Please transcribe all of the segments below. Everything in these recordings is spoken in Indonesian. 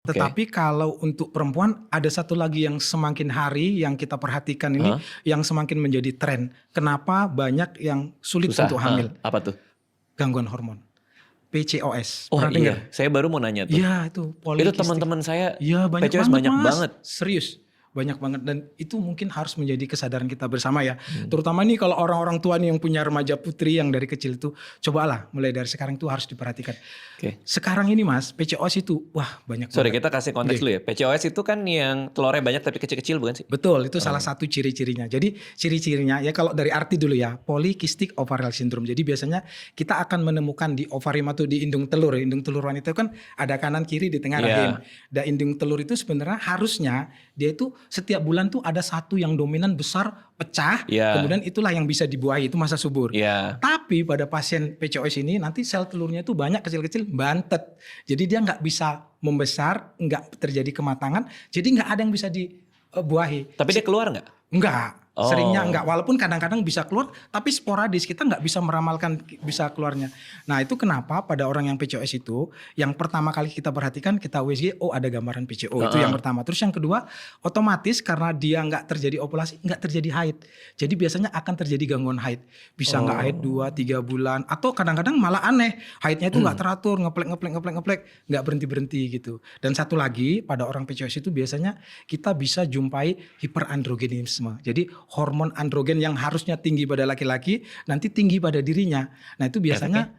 Oke. Tetapi kalau untuk perempuan ada satu lagi yang semakin hari yang kita perhatikan ini yang semakin menjadi tren. Kenapa banyak yang sulit Susah. untuk hamil? Apa tuh? Gangguan hormon. PCOS. Oh Pernah dengar? iya, saya baru mau nanya tuh. Iya itu Itu polikistik. teman-teman saya Iya banyak PCOS banget banyak mas. banget. Serius. Banyak banget dan itu mungkin harus menjadi kesadaran kita bersama ya. Terutama nih kalau orang-orang tua nih yang punya remaja putri yang dari kecil itu cobalah mulai dari sekarang tuh harus diperhatikan. Oke. Sekarang ini mas PCOS itu wah banyak Sorry, banget. kita kasih konteks dulu ya. PCOS itu kan yang telurnya banyak tapi kecil-kecil bukan sih? Betul, itu salah satu ciri-cirinya. Jadi ciri-cirinya ya kalau dari arti dulu ya, polycystic ovarial syndrome. Jadi biasanya kita akan menemukan di ovarium atau di indung telur. Indung telur wanita itu kan ada kanan kiri di tengah rahim. Dan indung telur itu sebenarnya harusnya dia itu setiap bulan tuh ada satu yang dominan besar pecah, kemudian itulah yang bisa dibuahi, itu masa subur. Tapi pada pasien PCOS ini nanti sel telurnya itu banyak kecil-kecil bantet. Jadi dia nggak bisa membesar, nggak terjadi kematangan, jadi nggak ada yang bisa dibuahi. Tapi dia keluar nggak? Enggak. Seringnya enggak, walaupun kadang-kadang bisa keluar, tapi sporadis, kita nggak bisa meramalkan bisa keluarnya. Nah itu kenapa pada orang yang PCOS itu, yang pertama kali kita perhatikan, kita USG, oh ada gambaran PCO, itu yang pertama. Terus yang kedua, otomatis karena dia nggak terjadi ovulasi, nggak terjadi haid. Jadi biasanya akan terjadi gangguan haid. Bisa nggak haid 2-3 bulan, atau kadang-kadang malah aneh, haidnya itu nggak teratur, ngeplek, nggak berhenti-berhenti gitu. Dan satu lagi, pada orang PCOS itu biasanya kita bisa jumpai hiperandrogenisme. Jadi hormon androgen yang harusnya tinggi pada laki-laki nanti tinggi pada dirinya. Nah itu biasanya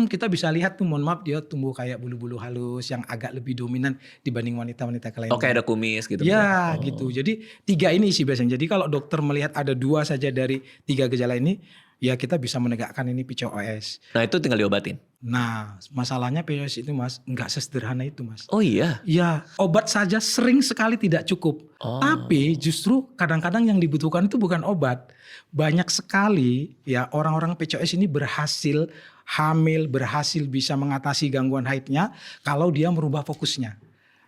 kita bisa lihat tuh, mohon maaf, dia tumbuh kayak bulu-bulu halus yang agak lebih dominan dibanding wanita-wanita lainnya. Oke, ada kumis gitu. Ya gitu. Jadi 3 ini sih biasanya. Jadi kalau dokter melihat ada 2 saja dari 3 gejala ini, ya kita bisa menegakkan ini PCOS. Nah itu tinggal diobatin. Nah masalahnya PCOS itu mas nggak sesederhana itu mas. Oh iya? Ya obat saja sering sekali tidak cukup. Tapi justru kadang-kadang yang dibutuhkan itu bukan obat. Banyak sekali ya orang-orang PCOS ini berhasil hamil, berhasil bisa mengatasi gangguan haidnya kalau dia merubah fokusnya.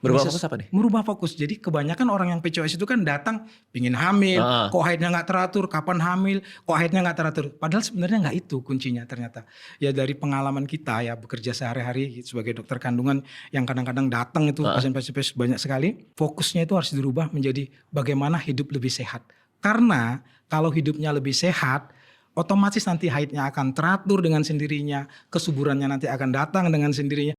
Berubah fokus apa nih? Merubah fokus. Jadi kebanyakan orang yang PCOS itu kan datang pingin hamil, kok haidnya nggak teratur, kapan hamil, kok haidnya nggak teratur. Padahal sebenarnya nggak itu kuncinya ternyata. Ya dari pengalaman kita ya bekerja sehari-hari sebagai dokter kandungan yang kadang-kadang datang itu pasien-pasien banyak sekali. Fokusnya itu harus dirubah menjadi bagaimana hidup lebih sehat. Karena kalau hidupnya lebih sehat, otomatis nanti haidnya akan teratur dengan sendirinya, kesuburannya nanti akan datang dengan sendirinya.